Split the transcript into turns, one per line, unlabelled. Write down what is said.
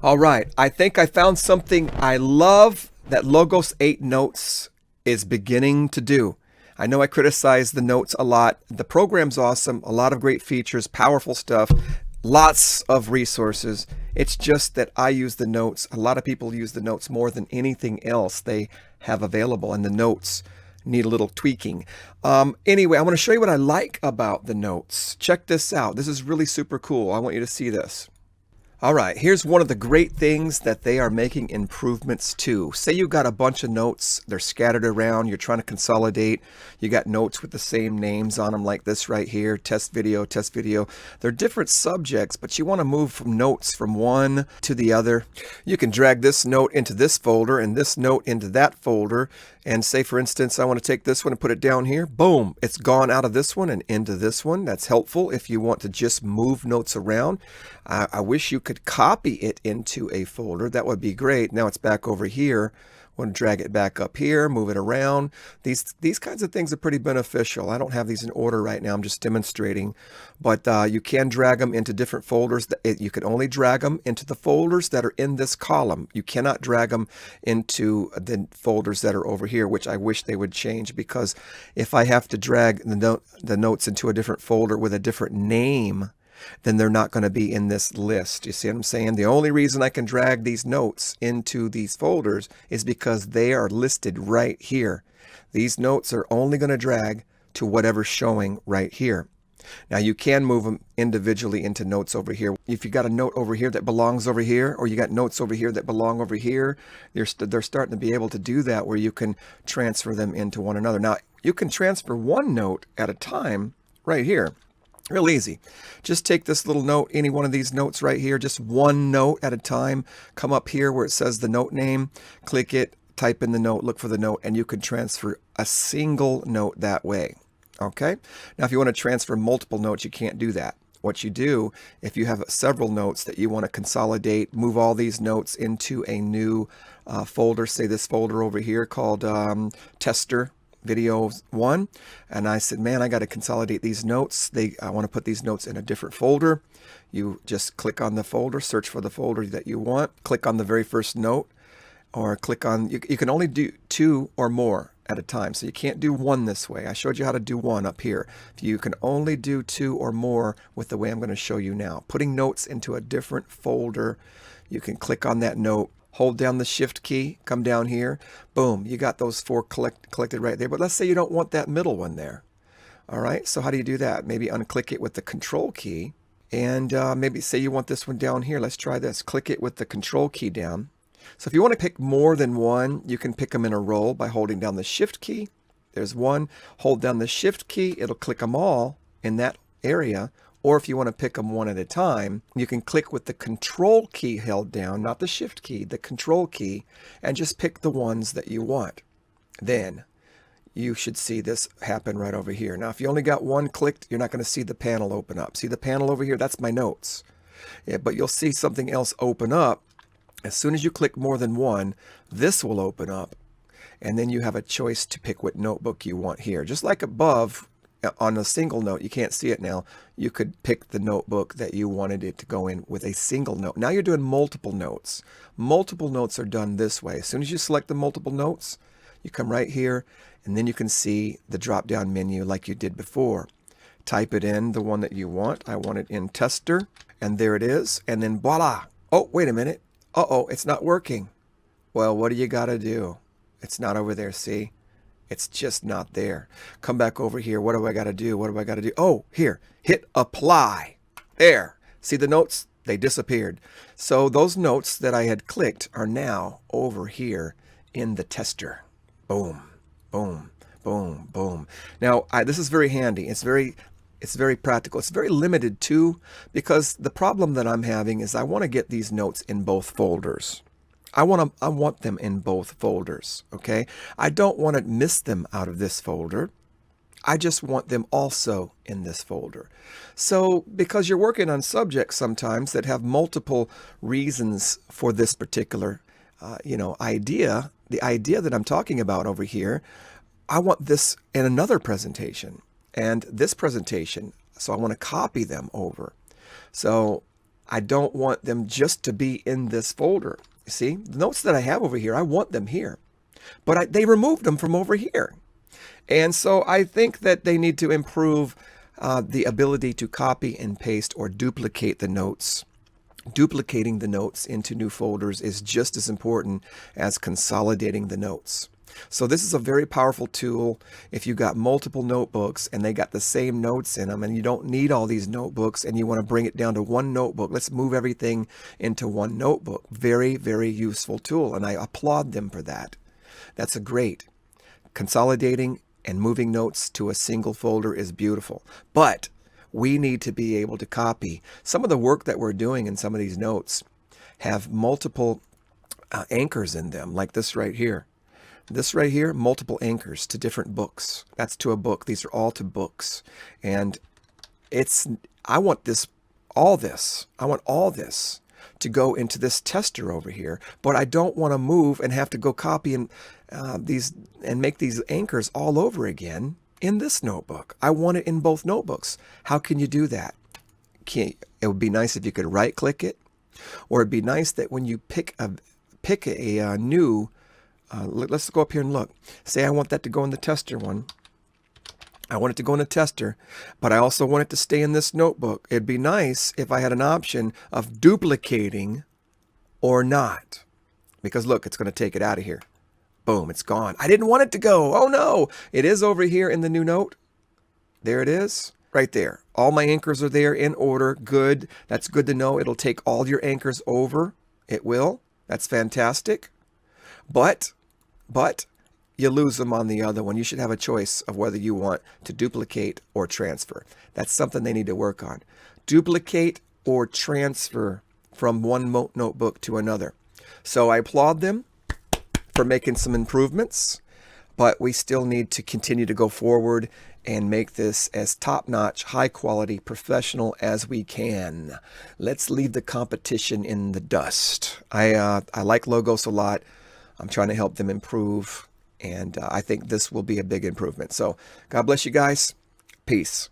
All right, I think I found something I love that Logos 8 Notes is beginning to do. I know I criticize the notes a lot. The program's awesome, a lot of great features, powerful stuff, lots of resources. It's just that I use the notes. A lot of people use the notes more than anything else they have available, and the notes need a little tweaking. Anyway, I want to show you what I like about the notes. Check this out. This is really super cool. I want you to see this. All right, here's one of the great things that they are making improvements to. Say you got a bunch of notes, they're scattered around, you're trying to consolidate, you got notes with the same names on them like this right here, test video, test video. They're different subjects, but you want to move from notes from one to the other. You can drag this note into this folder and this note into that folder. And say, for instance, I want to take this one and put it down here. Boom, it's gone out of this one and into this one. That's helpful if you want to just move notes around. I wish you could copy it into a folder. That would be great. Now it's back over here. I want to drag it back up here, move it around. These kinds of things are pretty beneficial. I don't have these in order right now. I'm just demonstrating. But you can drag them into different folders. You can only drag them into the folders that are in this column. You cannot drag them into the folders that are over here, which I wish they would change, because if I have to drag the notes into a different folder with a different name, then they're not going to be in this list. You see what I'm saying? The only reason I can drag these notes into these folders is because they are listed right here. These notes are only going to drag to whatever's showing right here. Now you can move them individually into notes over here. If you got a note over here that belongs over here, or you got notes over here that belong over here, they're starting to be able to do that, where you can transfer them into one another. Now you can transfer one note at a time right here. Real easy. Just take this little note, any one of these notes right here, just one note at a time. Come up here where it says the note name, click it, type in the note, look for the note, and you can transfer a single note that way. Okay? Now, if you want to transfer multiple notes, you can't do that. What you do, if you have several notes that you want to consolidate, move all these notes into a new folder, say this folder over here called Tester Video 1, and I said, man, I got to consolidate these notes. I want to put these notes in a different folder. You just click on the folder, search for the folder that you want, click on the very first note, or click on, you can only do two or more at a time, so you can't do one this way. I showed you how to do one up here. You can only do two or more with the way I'm going to show you now. Putting notes into a different folder, you can click on that note, hold down the shift key, come down here, boom, you got those four collected right there. But let's say you don't want that middle one there. All right, so how do you do that? Maybe unclick it with the control key, and maybe say you want this one down here. Let's try this. Click it with the control key down. So if you want to pick more than one, you can pick them in a row by holding down the shift key. There's one. Hold down the shift key, it'll click them all in that area. Or if you want to pick them one at a time, you can click with the control key held down, not the shift key, the control key, and just pick the ones that you want. Then you should see this happen right over here. Now, if you only got one clicked, you're not going to see the panel open up. See the panel over here? That's my notes. Yeah, but you'll see something else open up. As soon as you click more than one, this will open up. And then you have a choice to pick what notebook you want here. Just like above, on a single note, you can't see it now, you could pick the notebook that you wanted it to go in with a single note. Now you're doing multiple notes. Multiple notes are done this way. As soon as you select the multiple notes, you come right here, and then you can see the drop-down menu like you did before. Type it in, the one that you want. I want it in Tester, and there it is, and then voila. Oh, wait a minute. Uh-oh, it's not working. Well, what do you got to do? It's not over there, see? It's just not there. Come back over here. What do I got to do? What do I got to do? Oh, here. Hit apply. There. See the notes? They disappeared. So those notes that I had clicked are now over here in the tester. Boom, boom, boom, boom. Now, this is very handy. It's very practical. It's very limited too, because the problem that I'm having is I want to get these notes in both folders. I want them in both folders, okay? I don't want to miss them out of this folder. I just want them also in this folder. So because you're working on subjects sometimes that have multiple reasons for this particular idea, the idea that I'm talking about over here, I want this in another presentation and this presentation. So I want to copy them over. So I don't want them just to be in this folder. You see, the notes that I have over here, I want them here. But they removed them from over here. And so I think that they need to improve the ability to copy and paste or duplicate the notes. Duplicating the notes into new folders is just as important as consolidating the notes. So this is a very powerful tool if you got multiple notebooks and they got the same notes in them and you don't need all these notebooks and you want to bring it down to one notebook. Let's move everything into one notebook. Very, very useful tool, and I applaud them for that. That's a great. Consolidating and moving notes to a single folder is beautiful. But we need to be able to copy. Some of the work that we're doing in some of these notes have multiple anchors in them, like this right here. This right here, multiple anchors to different books. That's to a book. These are all to books. And I want all this to go into this tester over here, but I don't want to move and have to go copy and make these anchors all over again in this notebook. I want it in both notebooks. How can you do that? It would be nice if you could right click it, or it'd be nice that when you pick a new let's go up here and look. Say I want that to go in the tester one. I want it to go in the tester, but I also want it to stay in this notebook. It'd be nice if I had an option of duplicating or not. Because look, it's going to take it out of here. Boom, it's gone. I didn't want it to go. Oh no, it is over here in the new note. There it is, right there. All my anchors are there in order. Good. That's good to know. It'll take all your anchors over. It will. That's fantastic. But you lose them on the other one. You should have a choice of whether you want to duplicate or transfer. That's something they need to work on. Duplicate or transfer from one notebook to another. So I applaud them for making some improvements, but we still need to continue to go forward and make this as top-notch, high-quality, professional as we can. Let's leave the competition in the dust. I like Logos a lot. I'm trying to help them improve, and I think this will be a big improvement. So God bless you guys. Peace.